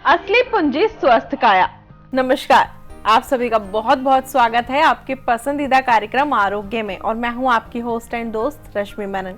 असली पूंजी स्वस्थ काया। नमस्कार, आप सभी का बहुत बहुत स्वागत है आपके पसंदीदा कार्यक्रम आरोग्य में और मैं हूं आपकी होस्ट एंड दोस्त रश्मि मेनन।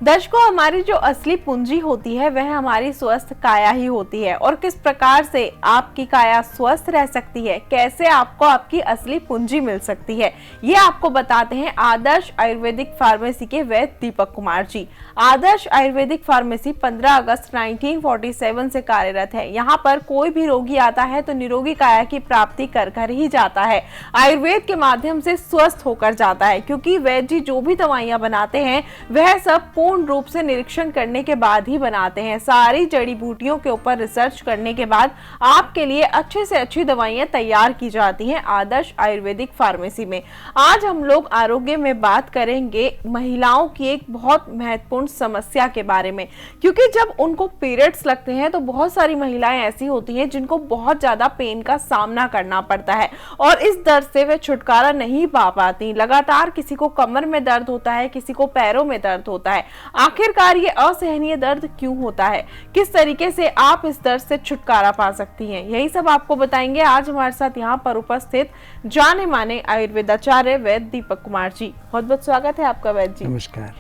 दर्शकों, हमारी जो असली पूंजी होती है वह हमारी स्वस्थ काया ही होती है और किस प्रकार से आपकी काया स्वस्थ रह सकती है, कैसे आपको आपकी असली पूंजी मिल सकती है, ये आपको बताते हैं आदर्श आयुर्वेदिक फार्मेसी के वैद्य दीपक कुमार जी। आदर्श आयुर्वेदिक फार्मेसी 15 अगस्त 1947 से कार्यरत है। यहाँ पर कोई भी रोगी आता है तो निरोगी काया की प्राप्ति कर ही जाता है, आयुर्वेद के माध्यम से स्वस्थ होकर जाता है, क्योंकि वैद्य जी जो भी दवाइयां बनाते हैं वह सब पूर्ण रूप से निरीक्षण करने के बाद ही बनाते हैं। सारी जड़ी बूटियों के ऊपर रिसर्च करने के बाद आपके लिए अच्छे से अच्छी दवाइयां तैयार की जाती हैं आदर्श आयुर्वेदिक फार्मेसी में। आज हम लोग आरोग्य में बात करेंगे महिलाओं की एक बहुत महत्वपूर्ण समस्या के बारे में, क्योंकि जब उनको पीरियड्स लगते हैं तो बहुत सारी महिलाएं ऐसी होती हैं जिनको बहुत ज्यादा पेन का सामना करना पड़ता है और इस दर्द से वे छुटकारा नहीं पा पाती। लगातार किसी को कमर में दर्द होता है, किसी को पैरों में दर्द होता है। आखिरकार ये असहनीय दर्द क्यों होता है, किस तरीके से आप इस दर्द से छुटकारा पा सकती हैं, यही सब आपको बताएंगे आज हमारे साथ यहाँ पर उपस्थित जाने माने आयुर्वेदाचार्य वैद्य दीपक कुमार जी। बहुत बहुत स्वागत है आपका वैद्य जी। नमस्कार।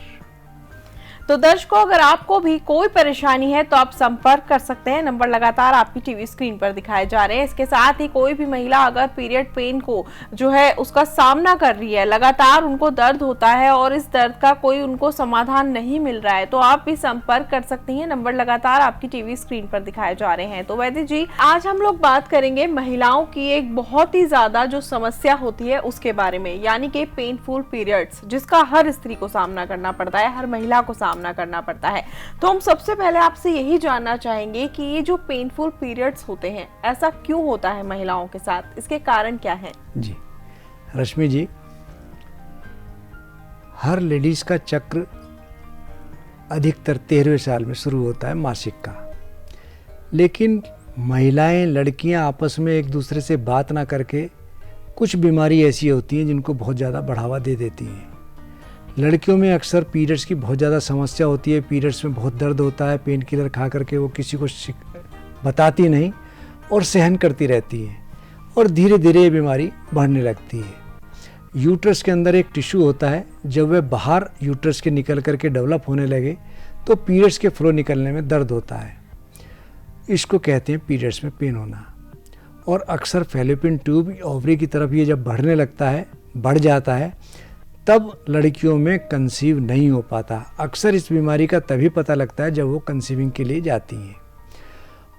तो दर्शकों, अगर आपको भी कोई परेशानी है तो आप संपर्क कर सकते हैं, नंबर लगातार आपकी टीवी स्क्रीन पर दिखाए जा रहे हैं। इसके साथ ही कोई भी महिला अगर पीरियड पेन को जो है उसका सामना कर रही है, लगातार उनको दर्द होता है और इस दर्द का कोई उनको समाधान नहीं मिल रहा है, तो आप भी संपर्क कर सकती हैं, नंबर लगातार आपकी टीवी स्क्रीन पर दिखाए जा रहे हैं। तो वैद्य जी, आज हम लोग बात करेंगे महिलाओं की एक बहुत ही ज्यादा जो समस्या होती है उसके बारे में, यानी कि पेनफुल पीरियड्स, जिसका हर स्त्री को सामना करना पड़ता है, हर महिला को सामना करना पड़ता है। तो हम सबसे पहले आपसे यही जानना चाहेंगे कि ये जो पेनफुल पीरियड्स होते हैं ऐसा क्यों होता है महिलाओं के साथ, इसके कारण क्या है? जी रश्मि जी, हर लेडीज का चक्र अधिकतर 13वें साल में शुरू होता है मासिक का, लेकिन महिलाएं, लड़कियां आपस में एक दूसरे से बात ना करके कुछ बीमारी ऐसी होती हैं जिनको बहुत ज़्यादा बढ़ावा दे देती हैं। लड़कियों में अक्सर पीरियड्स की बहुत ज़्यादा समस्या होती है, पीरियड्स में बहुत दर्द होता है, पेन किलर खा करके वो किसी को बताती नहीं और सहन करती रहती है और धीरे धीरे ये बीमारी बढ़ने लगती है। यूट्रस के अंदर एक टिश्यू होता है, जब वह बाहर यूट्रस के निकल करके डेवलप होने लगे तो पीरियड्स के फ्लो निकलने में दर्द होता है, इसको कहते हैं पीरियड्स में पेन होना। और अक्सर फैलोपियन ट्यूब ओवरी की तरफ ये जब बढ़ने लगता है, बढ़ जाता है, तब लड़कियों में कंसीव नहीं हो पाता। अक्सर इस बीमारी का तभी पता लगता है जब वो कंसीविंग के लिए जाती हैं,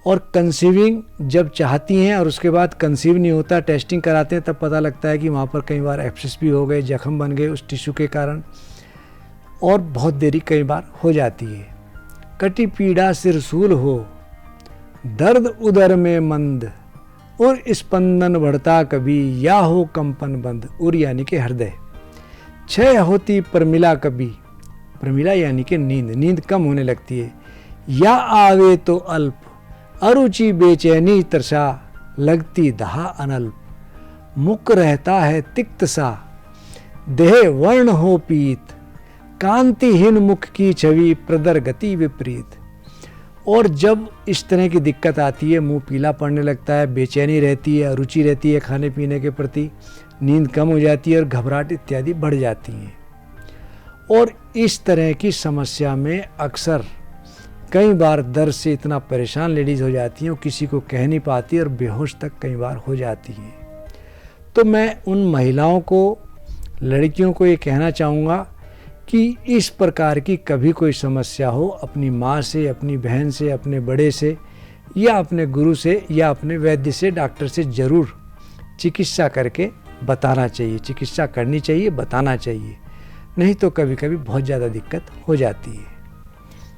और कंसीविंग जब चाहती हैं और उसके बाद कंसीव नहीं होता, टेस्टिंग कराते हैं तब पता लगता है कि वहाँ पर कई बार एब्सेस भी हो गए, जख्म बन गए उस टिश्यू के कारण, और बहुत देरी कई बार हो जाती है। कटी पीड़ा सिरसूल हो, दर्द उदर में मंद, और स्पंदन बढ़ता कभी, या हो कंपन बंद, उर यानी कि हृदय, क्षय होती प्रमिला कभी, प्रमिला यानी कि नींद, नींद कम होने लगती है, या आवे तो अल्प, अरुचि बेचैनी तरसा, लगती दहा अनल्प, मुख रहता है तिक्त सा, देह वर्ण हो पीत, कांतिहीन मुख की छवि, प्रदर गति विपरीत। और जब इस तरह की दिक्कत आती है, मुंह पीला पड़ने लगता है, बेचैनी रहती है, अरुचि रहती है खाने पीने के प्रति, नींद कम हो जाती है और घबराहट इत्यादि बढ़ जाती हैं। और इस तरह की समस्या में अक्सर कई बार दर्द से इतना परेशान लेडीज़ हो जाती हैं, वो किसी को कह नहीं पाती और बेहोश तक कई बार हो जाती हैं। तो मैं उन महिलाओं को, लड़कियों को ये कहना चाहूँगा कि इस प्रकार की कभी कोई समस्या हो, अपनी माँ से, अपनी बहन से, अपने बड़े से, या अपने गुरु से, या अपने वैद्य से, डॉक्टर से ज़रूर चिकित्सा करके बताना चाहिए, चिकित्सा करनी चाहिए, बताना चाहिए, नहीं तो कभी कभी बहुत ज़्यादा दिक्कत हो जाती है।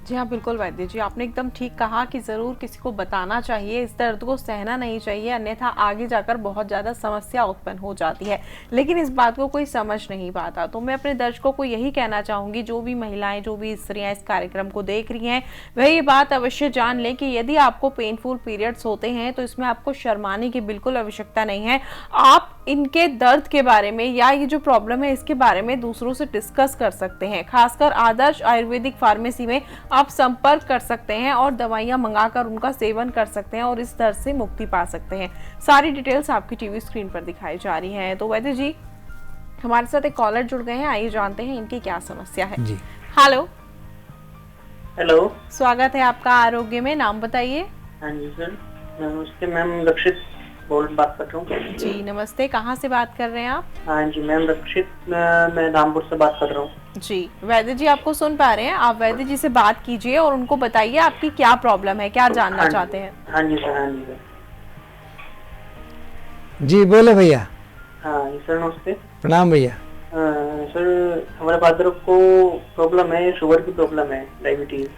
जी हाँ, बिल्कुल वैद्य जी, आपने एकदम ठीक कहा कि जरूर किसी को बताना चाहिए, इस दर्द को सहना नहीं चाहिए, अन्यथा आगे जाकर बहुत ज्यादा समस्या उत्पन्न हो जाती है, लेकिन इस बात को कोई समझ नहीं पाता। तो मैं अपने दर्शकों को यही कहना चाहूंगी, जो भी महिलाएं, जो भी स्त्रियां इस कार्यक्रम को देख रही हैं, वह ये बात अवश्य जान लें कि यदि आपको पेनफुल पीरियड्स होते हैं तो इसमें आपको शर्माने की बिल्कुल आवश्यकता नहीं है। आप इनके दर्द के बारे में या ये जो प्रॉब्लम है इसके बारे में दूसरों से डिस्कस कर सकते हैं। खासकर आदर्श आयुर्वेदिक फार्मेसी में आप संपर्क कर सकते हैं और दवाइयां मंगाकर उनका सेवन कर सकते हैं और इस दर्द से मुक्ति पा सकते हैं। सारी डिटेल्स आपकी टीवी स्क्रीन पर दिखाई जा रही हैं। तो वैद्य जी, हमारे साथ एक कॉलर जुड़ गए हैं, आइए जानते हैं इनकी क्या समस्या है जी। हेलो। हेलो, स्वागत है आपका आरोग्य में, नाम बताइए। हाँ जी सर, नमस्ते मैम, रक्षित बात कर रहा हूँ। जी नमस्ते, कहाँ से बात कर रहे हैं आप? हाँ जी मैम, रक्षित, मैं रामपुर से बात कर रहा हूँ। जी वैद्य जी आपको सुन पा रहे हैं, आप वैद्य जी से बात कीजिए और उनको बताइए आपकी क्या प्रॉब्लम है, क्या जानना चाहते हैं। हाँ जी सर, हाँ जी सर। जी बोले भैया। हाँ जी सर, नमस्ते। प्रणाम भैया। सर, हमारे फादर को प्रॉब्लम है, शुगर की प्रॉब्लम है, डायबिटीज।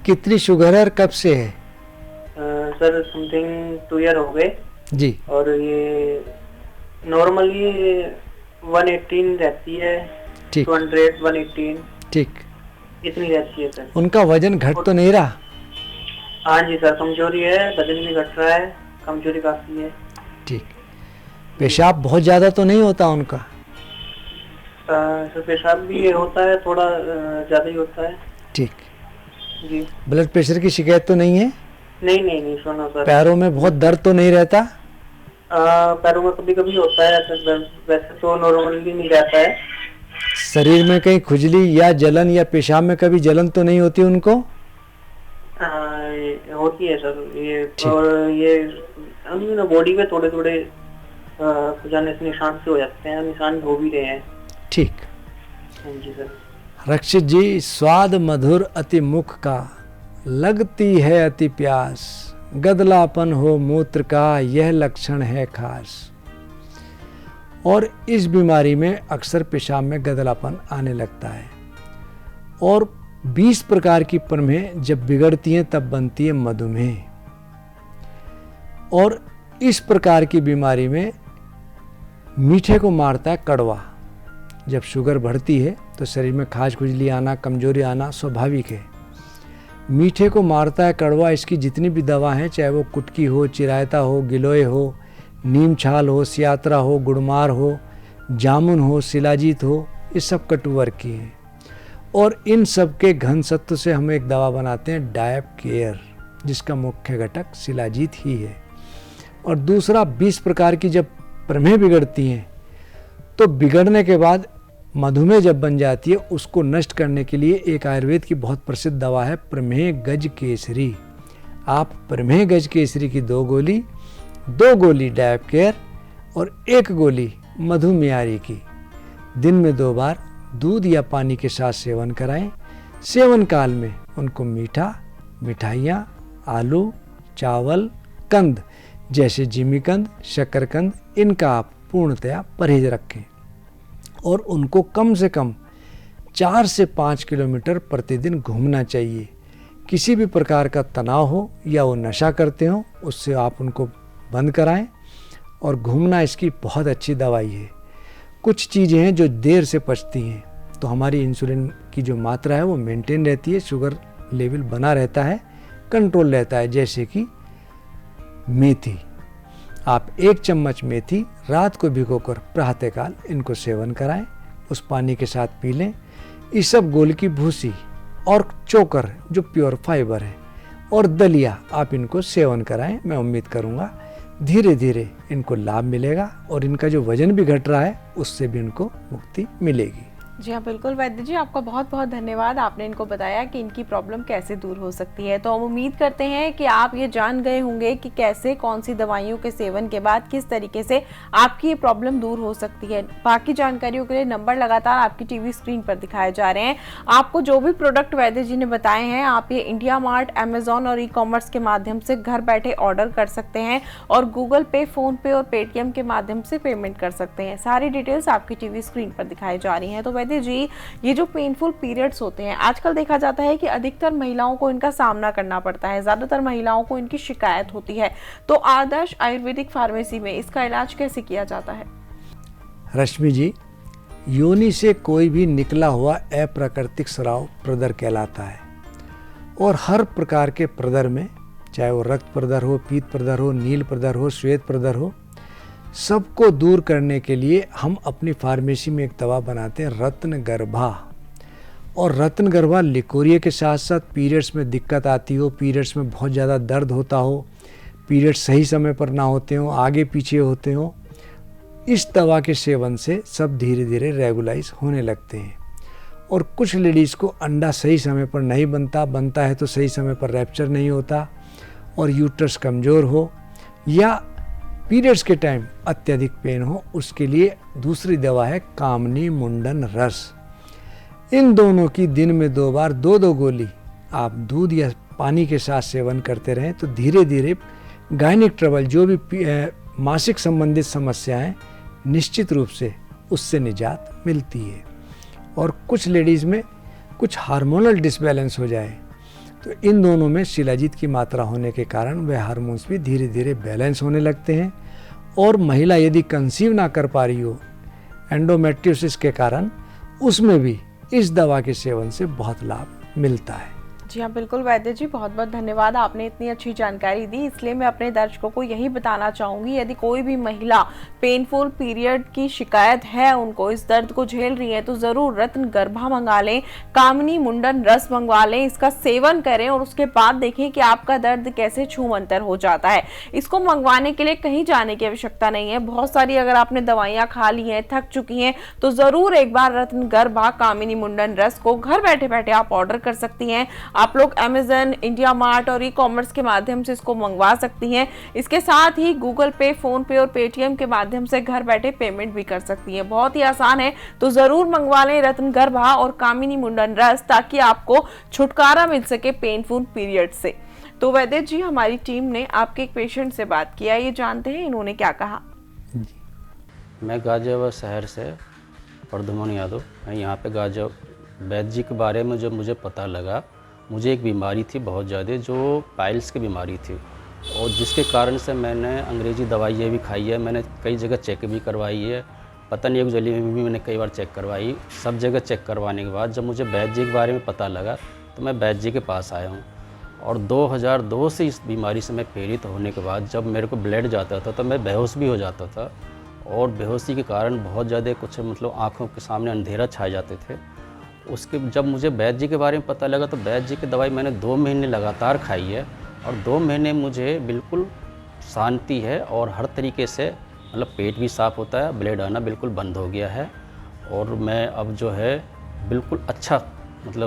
कितनी शुगर है और कब से है? सर समथिंग 2 ईयर हो गए जी। और ये नॉर्मली 118 रहती है। ठीक। 200, 118 ठीक, इतनी रहती है सर। उनका वजन घट तो नहीं रहा? हाँ जी सर, कमजोरी है, वजन भी घट रहा है, कमजोरी काफी है। ठीक। पेशाब बहुत ज़्यादा तो नहीं होता उनका? सर पेशाब भी होता है, थोड़ा ज्यादा ही होता है। ठीक। जी। ब्लड प्रेशर की शिकायत तो नहीं है? नहीं सुनो सर। पैरों में बहुत दर्द तो नहीं रहता? पैरों में कभी कभी होता है सर, वैसे तो नॉर्मली नहीं रहता है। शरीर में कहीं खुजली या जलन या पेशाब में कभी जलन तो नहीं होती उनको? होती है सर ये, और ये बॉडी में थोड़े थोड़े खुजाने से निशान से हो जाते हैं, निशान हो भी रहे हैं। ठीक। हाँ जी सर। रक्षित जी, स्वाद मधुर अति मुख का, लगती है अति प्यास, गदलापन हो मूत्र का, यह लक्षण है खास। और इस बीमारी में अक्सर पेशाब में गदलापन आने लगता है और 20 प्रकार की प्रमेह जब बिगड़ती हैं तब बनती है मधुमेह। और इस प्रकार की बीमारी में मीठे को मारता है कड़वा। जब शुगर बढ़ती है तो शरीर में खाज खुजली आना, कमजोरी आना स्वाभाविक है। मीठे को मारता है कड़वा। इसकी जितनी भी दवा हैं, चाहे वो कुटकी हो, चिरायता हो, गिलोय हो, नीम छाल हो, सियात्रा हो, गुड़मार हो, जामुन हो, शिलाजीत हो, ये सब कटुवर की हैं। और इन सब के घन सत्व से हम एक दवा बनाते हैं डायप केयर, जिसका मुख्य घटक शिलाजीत ही है। और दूसरा, 20 प्रकार की जब प्रमेह बिगड़ती हैं तो बिगड़ने के बाद मधुमेह जब बन जाती है, उसको नष्ट करने के लिए एक आयुर्वेद की बहुत प्रसिद्ध दवा है प्रमेह गज केसरी। आप प्रमेह गज केसरी की 2 गोली डायप केयर और 1 गोली मधुमेहारी की दिन में 2 बार दूध या पानी के साथ सेवन कराएं। सेवन काल में उनको मीठा, मिठाइयाँ, आलू, चावल, कंद जैसे जिमीकंद, शकरकंद, इनका आप पूर्णतया परहेज रखें और उनको कम से कम 4 से 5 किलोमीटर प्रतिदिन घूमना चाहिए। किसी भी प्रकार का तनाव हो या वो नशा करते हो, उससे आप उनको बंद कराएं। और घूमना इसकी बहुत अच्छी दवाई है। कुछ चीज़ें हैं जो देर से पचती हैं, तो हमारी इंसुलिन की जो मात्रा है वो मेंटेन रहती है, शुगर लेवल बना रहता है, कंट्रोल रहता है। जैसे कि मेथी, आप 1 चम्मच मेथी रात को भिगोकर प्रातःकाल इनको सेवन कराएं, उस पानी के साथ पी लें। इसब गोल की भूसी और चोकर जो प्योर फाइबर है और दलिया आप इनको सेवन कराएं। मैं उम्मीद करूंगा धीरे धीरे इनको लाभ मिलेगा और इनका जो वजन भी घट रहा है उससे भी इनको मुक्ति मिलेगी। जी हाँ बिल्कुल वैद्य जी, आपका बहुत बहुत धन्यवाद। आपने इनको बताया कि इनकी प्रॉब्लम कैसे दूर हो सकती है। तो हम उम्मीद करते हैं कि आप ये जान गए होंगे कि कैसे कौन सी दवाइयों के सेवन के बाद किस तरीके से आपकी ये प्रॉब्लम दूर हो सकती है। बाकी जानकारियों के लिए नंबर लगातार आपकी टीवी स्क्रीन पर दिखाए जा रहे हैं। आपको जो भी प्रोडक्ट वैद्य जी ने बताए हैं, आप ये इंडिया मार्ट, अमेजोन और ई-कॉमर्स के माध्यम से घर बैठे ऑर्डर कर सकते हैं और गूगल पे, फोन पे और पेटीएम के माध्यम से पेमेंट कर सकते हैं। सारी डिटेल्स आपकी टीवी स्क्रीन पर दिखाई जा रही हैं। तो जी, ये जो पेनफुल पीरियड्स होते हैं, आजकल देखा जाता है कि अधिकतर महिलाओं को इनका सामना करना पड़ता है, ज्यादातर महिलाओं को इनकी शिकायत होती है। तो आदर्श आयुर्वेदिक फार्मेसी में इसका इलाज कैसे किया जाता है? रश्मि जी, योनि से कोई भी निकला हुआ अप्राकृतिक स्राव प्रदर कहलाता है और हर प्रकार के प्रदर में, चाहे वो रक्त प्रदर हो, पीत प्रदर हो, नील प्रदर हो, श्वेत प्रदर हो, सबको दूर करने के लिए हम अपनी फार्मेसी में एक दवा बनाते हैं रत्नगर्भा। और रत्नगर्भा लिकोरिया के साथ साथ पीरियड्स में दिक्कत आती हो, पीरियड्स में बहुत ज़्यादा दर्द होता हो, पीरियड्स सही समय पर ना होते हो, आगे पीछे होते हो, इस दवा के सेवन से सब धीरे धीरे रेगुलाइज होने लगते हैं। और कुछ लेडीज़ को अंडा सही समय पर नहीं बनता है तो सही समय पर रैप्चर नहीं होता और यूट्रस कमज़ोर हो या पीरियड्स के टाइम अत्यधिक पेन हो, उसके लिए दूसरी दवा है कामनी मुंडन रस। इन दोनों की दिन में 2 बार 2-2 गोली आप दूध या पानी के साथ सेवन करते रहें तो धीरे धीरे गायनिक ट्रबल जो भी मासिक संबंधित समस्याएं निश्चित रूप से उससे निजात मिलती है। और कुछ लेडीज़ में कुछ हार्मोनल डिसबैलेंस हो जाए तो इन दोनों में शिलाजीत की मात्रा होने के कारण वह हार्मोन्स भी धीरे धीरे बैलेंस होने लगते हैं। और महिला यदि कंसीव ना कर पा रही हो एंडोमेट्रियोसिस के कारण, उसमें भी इस दवा के सेवन से बहुत लाभ मिलता है। जी हाँ, बिल्कुल वैद्य जी, बहुत बहुत धन्यवाद, आपने इतनी अच्छी जानकारी दी। इसलिए मैं अपने दर्शकों को यही बताना चाहूँगी, यदि कोई भी महिला पेनफुल पीरियड की शिकायत है, उनको इस दर्द को झेल रही है, तो ज़रूर रत्नगर्भा मंगा लें, कामनी मुंडन रस मंगवा लें, इसका सेवन करें और उसके बाद देखें कि आपका दर्द कैसे छूमंतर हो जाता है। इसको मंगवाने के लिए कहीं जाने की आवश्यकता नहीं है। बहुत सारी अगर आपने दवाइयाँ खा ली हैं, थक चुकी हैं, तो ज़रूर एक बार रत्नगर्भा कामिनी मुंडन रस को घर बैठे बैठे आप ऑर्डर कर सकती हैं। आप लोग Amazon, इंडिया मार्ट और ई-कॉमर्स के माध्यम से इसको मंगवा सकती हैं। इसके साथ ही गूगल पे, फोन पे और पेटीएम के माध्यम से घर बैठे पेमेंट भी कर सकती हैं। बहुत ही आसान है, तो जरूर मंगवा लें रत्नगर्भा और कामिनी मुंडन रस, ताकि आपको छुटकारा मिल सके पेनफुल पीरियड से। तो वैद्य जी, हमारी टीम ने आपके एक पेशेंट से बात किया, ये जानते हैं इन्होंने क्या कहा। मैं गाजियाबाद शहर से प्रद्युमन यादव। मैं यहाँ पे वैद्य जी के बारे में जब मुझे पता लगा, मुझे एक बीमारी थी बहुत ज़्यादा, जो पाइल्स की बीमारी थी, और जिसके कारण से मैंने अंग्रेज़ी दवाइयाँ भी खाई है, मैंने कई जगह चेक भी करवाई है, पतंजलि जली में भी मैंने कई बार चेक करवाई। सब जगह चेक करवाने के बाद जब मुझे वैद्य जी के बारे में पता लगा तो मैं वैद्य जी के पास आया हूँ। और 2002 से इस बीमारी से मैं पीड़ित होने के बाद जब मेरे को ब्लड जाता था तो मैं बेहोश भी हो जाता था, और बेहोशी के कारण बहुत ज़्यादा कुछ आँखों के सामने अंधेरा छाए जाते थे। उसके जब मुझे वैद्य जी के बारे में पता लगा तो वैद्य जी की दवाई मैंने 2 महीने लगातार खाई है, और 2 महीने मुझे बिल्कुल शांति है, और हर तरीके से पेट भी साफ़ होता है, ब्लड आना बिल्कुल बंद हो गया है, और मैं अब जो है बिल्कुल अच्छा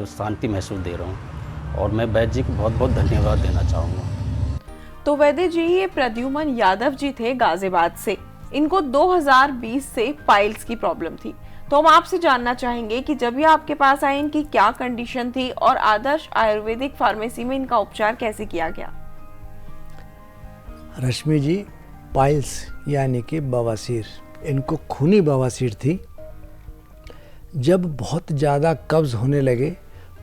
शांति महसूस दे रहा हूँ, और मैं वैद्य जी को बहुत बहुत धन्यवाद देना चाहूँगा। तो वैद्य जी, ये प्रद्युमन यादव जी थे गाजियाबाद से। इनको 2020 से पाइल्स की प्रॉब्लम थी। तो हम आपसे जानना चाहेंगे कि जब ये आपके पास आए इनकी क्या कंडीशन थी और आदर्श आयुर्वेदिक फार्मेसी में इनका उपचार कैसे किया गया। रश्मि जी, पाइल्स यानी कि बवासीर, इनको खूनी बवासीर थी। जब बहुत ज़्यादा कब्ज़ होने लगे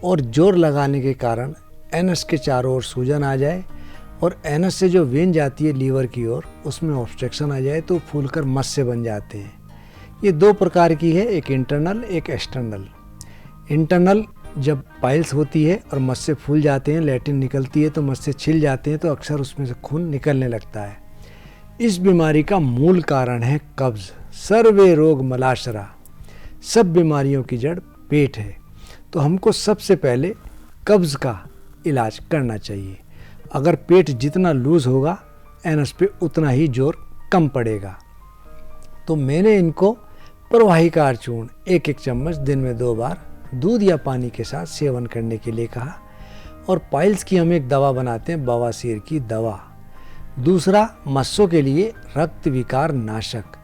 और जोर लगाने के कारण एनस के चारों ओर सूजन आ जाए, और एनस से जो वेन जाती है लीवर की ओर, उसमें ऑब्स्ट्रक्शन आ जाए तो फूलकर मस्से बन जाते हैं। ये 2 प्रकार की है, एक इंटरनल एक एक्सटर्नल। इंटरनल जब पाइल्स होती है और मस्से फूल जाते हैं, लैट्रिन निकलती है तो मस्से छिल जाते हैं, तो अक्सर उसमें से खून निकलने लगता है। इस बीमारी का मूल कारण है कब्ज़। सर्वे रोग मलाशरा, सब बीमारियों की जड़ पेट है। तो हमको सबसे पहले कब्ज़ का इलाज करना चाहिए। अगर पेट जितना लूज होगा, एनस पे उतना ही जोर कम पड़ेगा। तो मैंने इनको प्रवाहिकार चूर्ण 1-1 चम्मच दिन में 2 बार दूध या पानी के साथ सेवन करने के लिए कहा। और पाइल्स की हम एक दवा बनाते हैं, बवासीर की दवा। दूसरा, मस्सों के लिए रक्त विकार नाशक।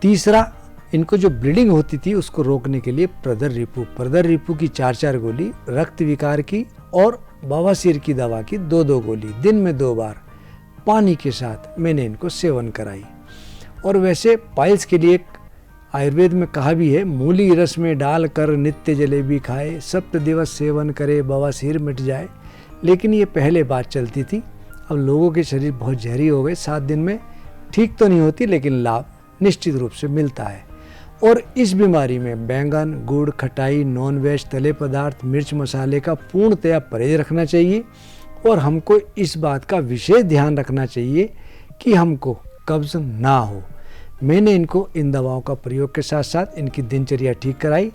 तीसरा, इनको जो ब्लीडिंग होती थी उसको रोकने के लिए प्रदर रिपू की 4-4 गोली, रक्त विकार की और बवासीर की दवा की 2-2 गोली दिन में 2 बार पानी के साथ मैंने इनको सेवन कराई। और वैसे पाइल्स के लिए आयुर्वेद में कहा भी है, मूली रस में डालकर नित्य जलेबी खाए, सप्त दिवस सेवन करे बवासीर मिट जाए। लेकिन ये पहले बात चलती थी, अब लोगों के शरीर बहुत जहरी हो गए, 7 दिन में ठीक तो नहीं होती लेकिन लाभ निश्चित रूप से मिलता है। और इस बीमारी में बैंगन, गुड़, खटाई, नॉन वेज, तले पदार्थ, मिर्च मसाले का पूर्णतया परहेज रखना चाहिए। और हमको इस बात का विशेष ध्यान रखना चाहिए कि हमको कब्ज ना हो। मैंने इनको इन दवाओं का प्रयोग के साथ साथ इनकी दिनचर्या ठीक कराई।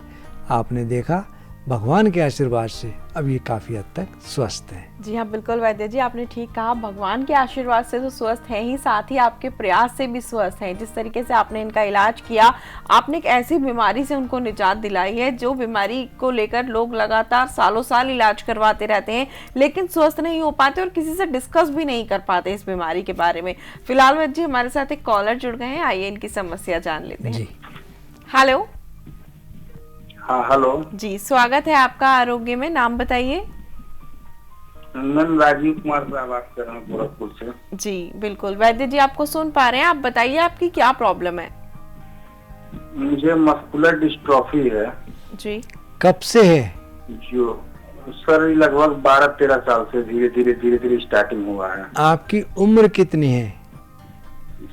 आपने देखा भगवान के आशीर्वाद से अब ये काफ़ी हद तक स्वस्थ हैं। जी हाँ, बिल्कुल वैद्य जी, आपने ठीक कहा। भगवान के आशीर्वाद से तो स्वस्थ है ही, साथ ही आपके प्रयास से भी स्वस्थ हैं। जिस तरीके से आपने इनका इलाज किया, आपने एक ऐसी बीमारी से उनको निजात दिलाई है जो बीमारी को लेकर लोग लगातार सालों साल इलाज करवाते रहते हैं, लेकिन स्वस्थ नहीं हो पाते और किसी से डिस्कस भी नहीं कर पाते इस बीमारी के बारे में। फिलहाल वैद्य जी हमारे साथ एक कॉलर जुड़ गए हैं, आइए इनकी समस्या जान लेते हैं। हेलो। हाँ हेलो जी, स्वागत है आपका आरोग्य में। नाम बताइए। मैं राजीव कुमार साहब बात कर रहा हूँ गोरखपुर से। जी बिल्कुल वैद्य जी, आपको सुन पा रहे हैं। आप बताइए आपकी क्या प्रॉब्लम है। मुझे मस्कुलर डिस्ट्रॉफी है। जी। कब से है? जो सर लगभग 12-13 साल से धीरे धीरे स्टार्टिंग हुआ है। आपकी उम्र कितनी है?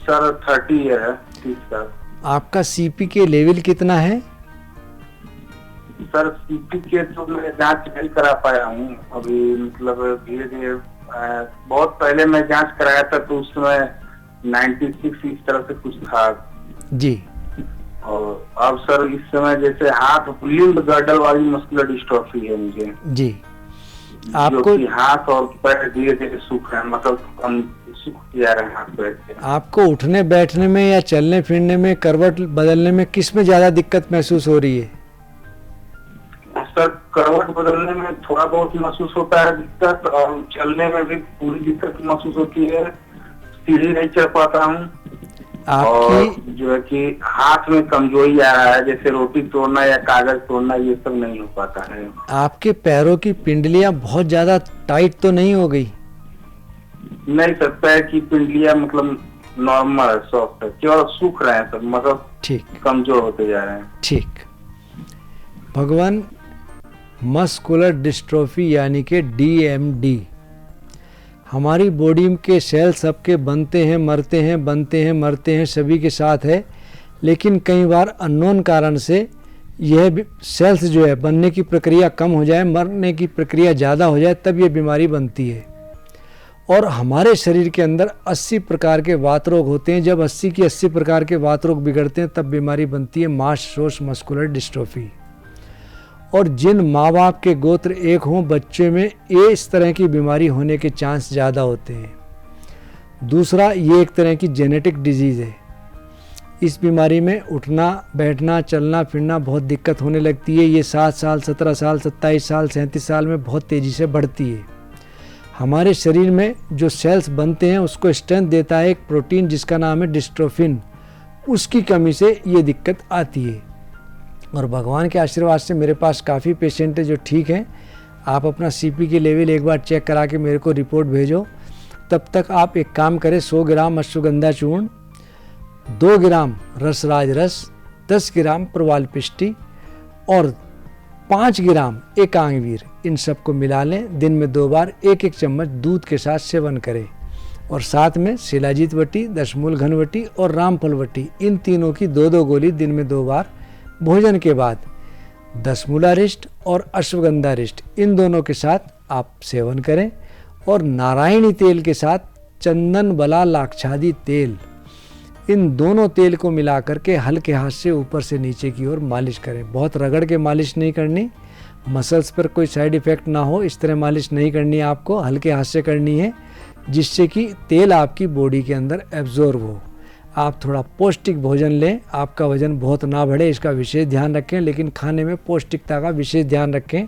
सर 30 ईयर है, 30 साल। आपका सीपी के लेवल कितना है? सर सीपी के तो मैं जांच नहीं करा पाया हूँ अभी, मतलब धीरे धीरे। बहुत पहले मैं जांच कराया था तो उस समय 96 इस तरह से कुछ था जी। और अब सर इस समय जैसे हाथ लिम्ब गर्डल वाली मस्कुलर डिस्ट्रॉफी है मुझे जी। आपको हाथ और पैर धीरे धीरे सूख रहे हैं, मतलब हम सूख जा रहे हैं हाथ पैर से। आपको उठने बैठने में या चलने फिरने में, करवट बदलने में किस में ज्यादा दिक्कत महसूस हो रही है? सर करवट बदलने में थोड़ा बहुत महसूस होता है दिक्कत, और चलने में भी पूरी दिक्कत महसूस होती है। सीढ़ी नहीं चढ़ पाता हूँ। और जो है कि हाथ में कमजोरी आ रहा है, जैसे रोटी तोड़ना या कागज तोड़ना ये सब नहीं हो पाता है। आपके पैरों की पिंडलियां बहुत ज्यादा टाइट तो नहीं हो गई? नहीं सर, पैर की पिंडलियां मतलब नॉर्मल है, सॉफ्ट है, केवल सूख रहे हैं सर, मतलब ठीक, कमजोर होते जा रहे हैं। ठीक। भगवान मस्कुलर डिस्ट्रोफी यानी कि DMD, हमारी बॉडी के सेल सबके बनते हैं मरते हैं, बनते हैं मरते हैं, सभी के साथ है। लेकिन कई बार अननोन कारण से यह सेल्स जो है बनने की प्रक्रिया कम हो जाए, मरने की प्रक्रिया ज़्यादा हो जाए, तब यह बीमारी बनती है। और हमारे शरीर के अंदर 80 प्रकार के वात रोग होते हैं। जब 80 की 80 प्रकार के वात रोग बिगड़ते हैं तब बीमारी बनती है मास मस्कुलर डिस्ट्रोफी। और जिन माँ बाप के गोत्र एक हों, बच्चे में ये इस तरह की बीमारी होने के चांस ज़्यादा होते हैं। दूसरा, ये एक तरह की जेनेटिक डिजीज़ है। इस बीमारी में उठना बैठना चलना फिरना बहुत दिक्कत होने लगती है। ये 7 साल 17 साल 27 साल 37 साल में बहुत तेज़ी से बढ़ती है। हमारे शरीर में जो सेल्स बनते हैं उसको स्ट्रेंथ देता है एक प्रोटीन जिसका नाम है डिस्ट्रोफिन। उसकी कमी से ये दिक्कत आती है। और भगवान के आशीर्वाद से मेरे पास काफ़ी पेशेंट है जो ठीक हैं। आप अपना सीपी के लेवल एक बार चेक करा के मेरे को रिपोर्ट भेजो। तब तक आप एक काम करें, 100 ग्राम अश्वगंधा चूर्ण, 2 ग्राम रसराज रस, 10 ग्राम प्रवाल पिष्टी और 5 ग्राम एकांगवीर, इन सबको मिला लें। दिन में 2 बार 1-1 चम्मच दूध के साथ सेवन करें। और साथ में शिलाजीत वटी, दशमूल घनवटी और रामफल वटी, इन तीनों की 2-2 गोली दिन में 2 बार भोजन के बाद दशमूलारिष्ट और अश्वगंधारिष्ट, इन दोनों के साथ आप सेवन करें। और नारायणी तेल के साथ चंदन बला लाक्षादी तेल, इन दोनों तेल को मिला करके हल्के हाथ से ऊपर से नीचे की ओर मालिश करें। बहुत रगड़ के मालिश नहीं करनी, मसल्स पर कोई साइड इफ़ेक्ट ना हो इस तरह मालिश नहीं करनी है आपको, हल्के हाथ से करनी है, जिससे कि तेल आपकी बॉडी के अंदर एब्जॉर्ब हो। आप थोड़ा पौष्टिक भोजन लें, आपका वजन बहुत ना बढ़े इसका विशेष ध्यान रखें, लेकिन खाने में पौष्टिकता का विशेष ध्यान रखें।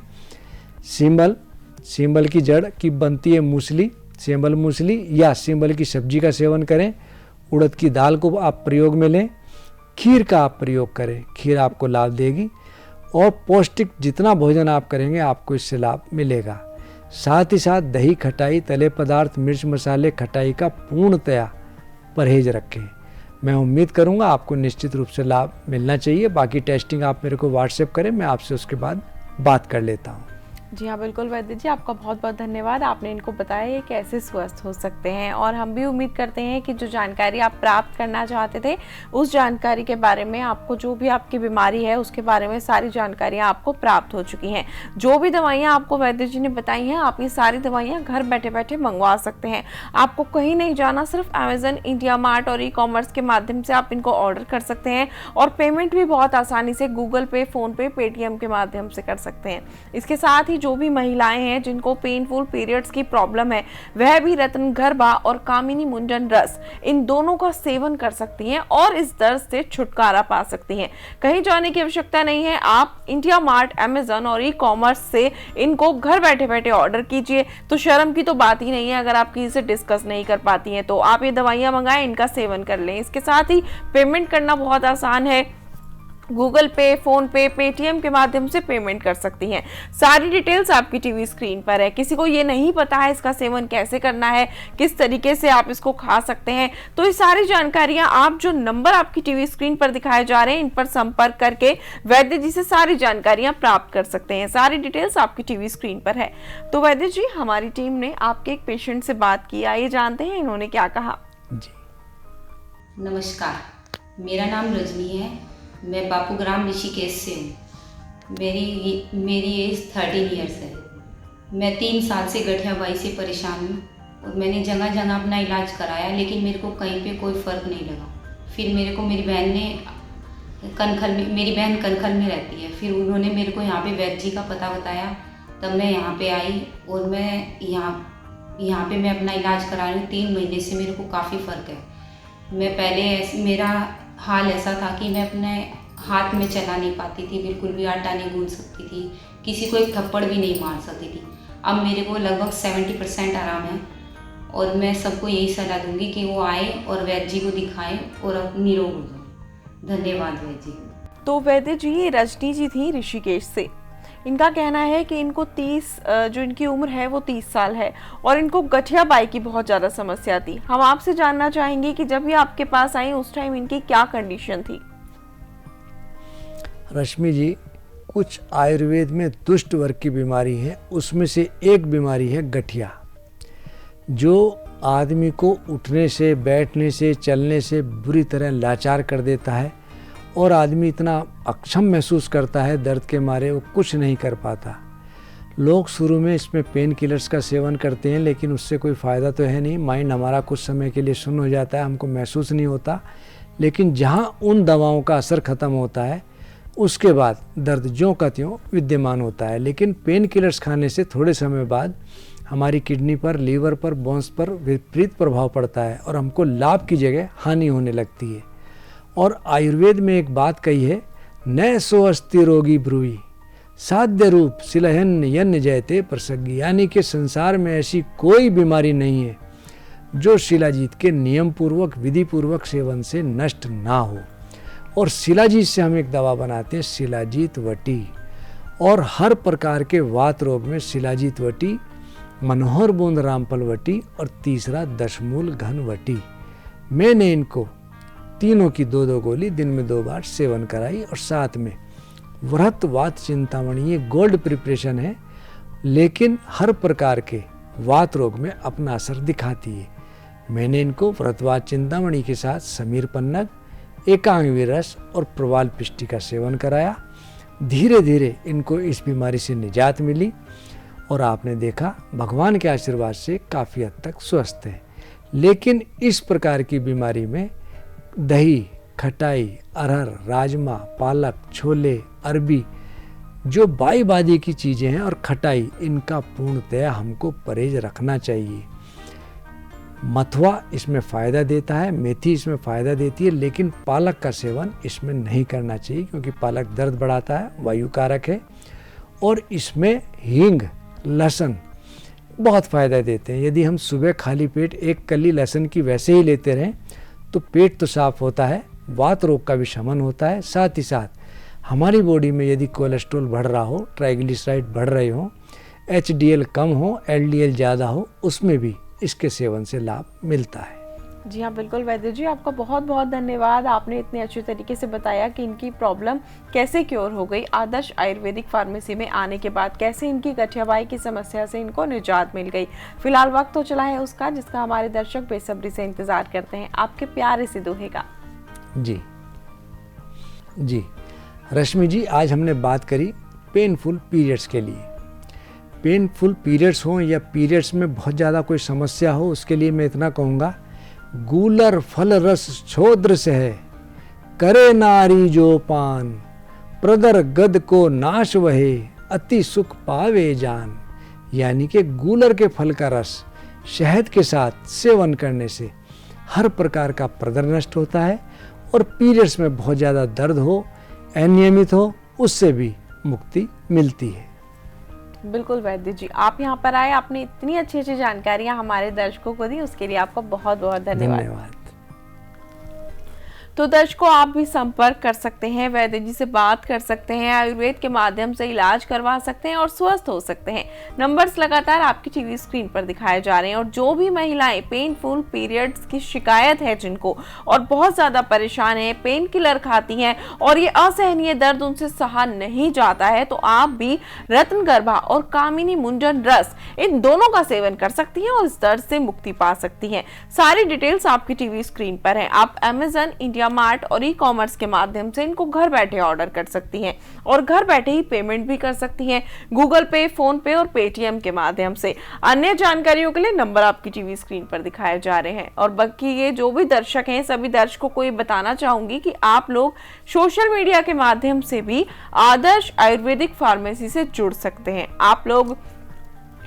सींबल की जड़ की बनती है मूसली, सेंबल मूसली या सींबल की सब्जी का सेवन करें। उड़द की दाल को आप प्रयोग में लें। खीर का आप प्रयोग करें, खीर आपको लाभ देगी। और पौष्टिक जितना भोजन आप करेंगे आपको इससे लाभ मिलेगा। साथ ही साथ दही, खटाई, तले पदार्थ, मिर्च मसाले, खटाई का पूर्णतया परहेज रखें। मैं उम्मीद करूंगा आपको निश्चित रूप से लाभ मिलना चाहिए। बाकी टेस्टिंग आप मेरे को व्हाट्सएप करें, मैं आपसे उसके बाद बात कर लेता हूं। जी हाँ, बिल्कुल वैद्य जी, आपका बहुत बहुत धन्यवाद। आपने इनको बताया ये कैसे स्वस्थ हो सकते हैं, और हम भी उम्मीद करते हैं कि जो जानकारी आप प्राप्त करना चाहते थे उस जानकारी के बारे में, आपको जो भी आपकी बीमारी है उसके बारे में सारी जानकारियाँ आपको प्राप्त हो चुकी हैं। जो भी दवाइयाँ आपको वैद्य जी ने बताई हैं, आप ये सारी दवाइयाँ घर बैठे बैठे मंगवा सकते हैं। आपको कहीं नहीं जाना, सिर्फ अमेजन, इंडिया मार्ट और ई-कॉमर्स के माध्यम से आप इनको ऑर्डर कर सकते हैं, और पेमेंट भी बहुत आसानी से गूगल पे, फोन पे, पेटीएम के माध्यम से कर सकते हैं। इसके साथ ही जो भी महिलाएं हैं जिनको पेनफुल पीरियड्स की प्रॉब्लम है, वह भी रत्नगर्भा और कामिनी मुंजन रस, इन दोनों का सेवन कर सकती हैं और इस दर्द से छुटकारा पा सकती हैं। कहीं जाने की आवश्यकता नहीं है, आप इंडिया मार्ट, अमेजन और ई-कॉमर्स से इनको घर बैठे बैठे ऑर्डर कीजिए। तो शर्म की तो बात ही नहीं है, अगर आप किसी से डिस्कस नहीं कर पाती हैं तो आप ये दवाइयां मंगाएं, इनका सेवन कर लें। इसके साथ ही पेमेंट करना बहुत आसान है, गूगल पे, फोन पे, पेटीएम के माध्यम से पेमेंट कर सकती हैं। सारी डिटेल्स आपकी टीवी स्क्रीन पर है। किसी को ये नहीं पता है इसका सेवन कैसे करना है, किस तरीके से आप इसको खा सकते हैं, तो ये सारी जानकारियां आप जो नंबर आपकी टीवी स्क्रीन पर दिखाए जा रहे हैं, इन पर संपर्क करके वैद्य जी से सारी जानकारियां प्राप्त कर सकते हैं। सारी डिटेल्स आपकी टीवी स्क्रीन पर है। तो वैद्य जी, हमारी टीम ने आपके एक पेशेंट से बात की, आइए जानते हैं इन्होंने क्या कहा। जी, नमस्कार, मेरा नाम रजनी है। मैं बापूग्राम ऋषिकेश से हूँ। मेरी एज 13 ईयर्स है। मैं 3 साल से गठियाबाई से परेशान हूँ और मैंने जगह जगह अपना इलाज कराया, लेकिन मेरे को कहीं पे कोई फ़र्क नहीं लगा। फिर मेरे को मेरी बहन ने मेरी बहन कनखल में रहती है, फिर उन्होंने मेरे को यहाँ पे वैद्य जी का पता बताया, तब मैं यहाँ पे आई और मैं यहाँ पे मैं अपना इलाज करा रही हूँ। 3 महीने से मेरे को काफ़ी फ़र्क है। मैं पहले मेरा हाल ऐसा था कि मैं अपने हाथ में चला नहीं पाती थी, बिल्कुल भी आटा नहीं गूंद सकती थी, किसी को एक थप्पड़ भी नहीं मार सकती थी। अब मेरे को लगभग 70% आराम है, और मैं सबको यही सलाह दूंगी कि वो आए और वैद्य जी को दिखाएं और निरोग हो जाए। धन्यवाद वैद्य जी। तो वैद्य जी, ये रजनी जी थी ऋषिकेश से। इनका कहना है कि इनको 30 जो इनकी उम्र है वो 30 साल है, और इनको गठियाबाई की बहुत ज़्यादा समस्या थी। हम आपसे जानना चाहेंगे कि जब ये आपके पास आई उस टाइम इनकी क्या कंडीशन थी। रश्मि जी, कुछ आयुर्वेद में दुष्ट वर्ग की बीमारी है, उसमें से एक बीमारी है गठिया, जो आदमी को उठने से, बैठने से, चलने से बुरी तरह लाचार कर देता है, और आदमी इतना अक्षम महसूस करता है दर्द के मारे, वो कुछ नहीं कर पाता। लोग शुरू में इसमें पेन किलर्स का सेवन करते हैं, लेकिन उससे कोई फ़ायदा तो है नहीं। माइंड हमारा कुछ समय के लिए सुन्न हो जाता है, हमको महसूस नहीं होता, लेकिन जहाँ उन दवाओं का असर ख़त्म होता है उसके बाद दर्द ज्यों का त्यों विद्यमान होता है। लेकिन पेन किलर्स खाने से थोड़े समय बाद हमारी किडनी पर, लीवर पर, बोन्स पर विपरीत प्रभाव पड़ता है, और हमको लाभ की जगह हानि होने लगती है। और आयुर्वेद में एक बात कही है, न सो अस्ति रोगी ब्रूई साध्य रूप सिलहन यन जयते प्रसज्ञी, यानी कि संसार में ऐसी कोई बीमारी नहीं है जो शिलाजीत के नियम पूर्वक, विधि पूर्वक सेवन से नष्ट ना हो। और शिलाजीत से हम एक दवा बनाते हैं, शिलाजीत वटी, और हर प्रकार के वात रोग में शिलाजीत वटी, मनोहर बूंद रामफल वटी, और तीसरा दशमूल घन वटी। मैंने इनको तीनों की 2-2 गोली दिन में 2 बार सेवन कराई, और साथ में व्रत वात चिंतामणि, ये गोल्ड प्रिपरेशन है, लेकिन हर प्रकार के वात रोग में अपना असर दिखाती है। मैंने इनको व्रतवात चिंतामणि के साथ समीर पन्नग, एकांगवी रस और प्रवाल पिष्टी का सेवन कराया। धीरे धीरे इनको इस बीमारी से निजात मिली, और आपने देखा भगवान के आशीर्वाद से काफ़ी हद तक स्वस्थ है। लेकिन इस प्रकार की बीमारी में दही, खटाई, अरहर, राजमा, पालक, छोले, अरबी, जो बाई की चीज़ें हैं, और खटाई, इनका पूर्णतया हमको परहेज रखना चाहिए। मथुआ इसमें फ़ायदा देता है, मेथी इसमें फ़ायदा देती है, लेकिन पालक का सेवन इसमें नहीं करना चाहिए, क्योंकि पालक दर्द बढ़ाता है, वायु कारक है। और इसमें हींग, लहसुन बहुत फ़ायदा देते हैं। यदि हम सुबह खाली पेट 1 कली लहसुन की वैसे ही लेते रहें तो पेट तो साफ होता है, वात रोग का भी शमन होता है। साथ ही साथ हमारी बॉडी में यदि कोलेस्ट्रॉल बढ़ रहा हो, ट्राइग्लिसराइड बढ़ रहे हो, HDL कम हो, LDL ज़्यादा हो, उसमें भी इसके सेवन से लाभ मिलता है। जी हाँ, बिल्कुल वैद्य जी, आपका बहुत बहुत धन्यवाद। आपने इतने अच्छे तरीके से बताया कि इनकी प्रॉब्लम कैसे क्योर हो गई। आदर्श आयुर्वेदिक फार्मेसी में आने के बाद कैसे इनकी गठियाबाई की समस्या से इनको निजात मिल गई। फिलहाल वक्त हो चला है उसका जिसका हमारे दर्शक बेसब्री से इंतजार करते हैं, आपके प्यारे से दोहे का। जी रश्मि जी, आज हमने बात करी पेनफुल पीरियड्स के लिए। पेनफुल पीरियड्स हो या पीरियड्स में बहुत ज़्यादा कोई समस्या हो, उसके लिए मैं इतना कहूँगा, गूलर फल रस छोद्र से है, करे नारी जो पान, प्रदर गद को नाश वहे, अति सुख पावे जान। यानी कि गूलर के फल का रस शहद के साथ सेवन करने से हर प्रकार का प्रदर नष्ट होता है और पीरियड्स में बहुत ज़्यादा दर्द हो, अनियमित हो, उससे भी मुक्ति मिलती है। बिल्कुल वैद्य जी, आप यहाँ पर आए, आपने इतनी अच्छी अच्छी जानकारियां हमारे दर्शकों को दी, उसके लिए आपका बहुत बहुत धन्यवाद। तो दर्शकों, आप भी संपर्क कर सकते हैं, वैद्य जी से बात कर सकते हैं, आयुर्वेद के माध्यम से इलाज करवा सकते हैं और स्वस्थ हो सकते हैं। नंबर्स लगातार आपकी टीवी स्क्रीन पर दिखाए जा रहे हैं। और जो भी महिलाएं पेनफुल पीरियड्स की शिकायत है जिनको, और बहुत ज्यादा परेशान है, पेन किलर खाती हैं और ये असहनीय दर्द उनसे सहा नहीं जाता है, तो आप भी रत्नगर्भा और कामिनी मुंजन रस इन दोनों का सेवन कर सकती हैं और इस दर्द से मुक्ति पा सकती हैं। सारी डिटेल्स आपकी टीवी स्क्रीन पर है। आप अमेजन, इंडिया मार्ट और ई-कॉमर्स के माध्यम से इनको घर बैठे ऑर्डर कर सकती हैं और घर बैठे ही पेमेंट भी कर सकती हैं, गूगल पे, फोन पे और पेटीएम के माध्यम से। अन्य जानकारियों के लिए नंबर आपकी टीवी स्क्रीन पर दिखाए जा रहे हैं। और बाकी ये जो भी दर्शक हैं, सभी दर्शकों को ये बताना चाहूंगी कि आप लोग सोशल मीडिया के माध्यम से भी आदर्श आयुर्वेदिक फार्मेसी से जुड़ सकते हैं। आप लोग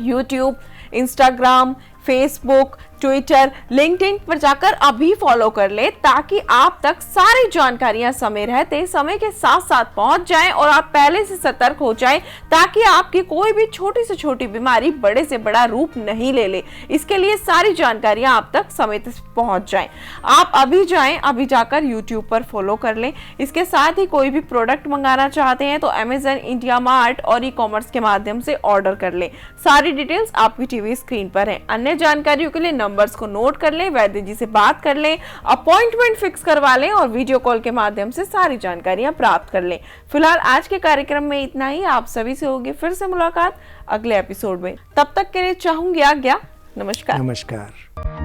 YouTube, Instagram, Facebook, Twitter, LinkedIn पर जाकर अभी फॉलो कर ले ताकि आप तक सारी जानकारियां समय रहते समय के साथ साथ पहुंच जाएं और आप पहले से सतर्क हो जाएं ताकि आपकी कोई भी छोटी से छोटी बीमारी बड़े से बड़ा रूप नहीं ले ले। इसके लिए सारी जानकारियां आप तक समय से पहुंच जाएं। आप अभी जाएं, अभी जाकर यूट्यूब पर फॉलो कर लें। इसके साथ ही कोई भी प्रोडक्ट मंगाना चाहते हैं तो अमेजन, इंडिया मार्ट और ई-कॉमर्स के माध्यम से ऑर्डर कर लें। सारी डिटेल्स आपकी टीवी स्क्रीन पर है। अन्य जानकारियों के लिए नंबर्स को नोट कर लें, वैद्य जी से बात कर लें, अपॉइंटमेंट फिक्स करवा लें और वीडियो कॉल के माध्यम से सारी जानकारियां प्राप्त कर लें। फिलहाल आज के कार्यक्रम में इतना ही। आप सभी से होगी फिर से मुलाकात अगले एपिसोड में। तब तक के लिए चाहूंगी आज्ञा। नमस्कार। नमस्कार।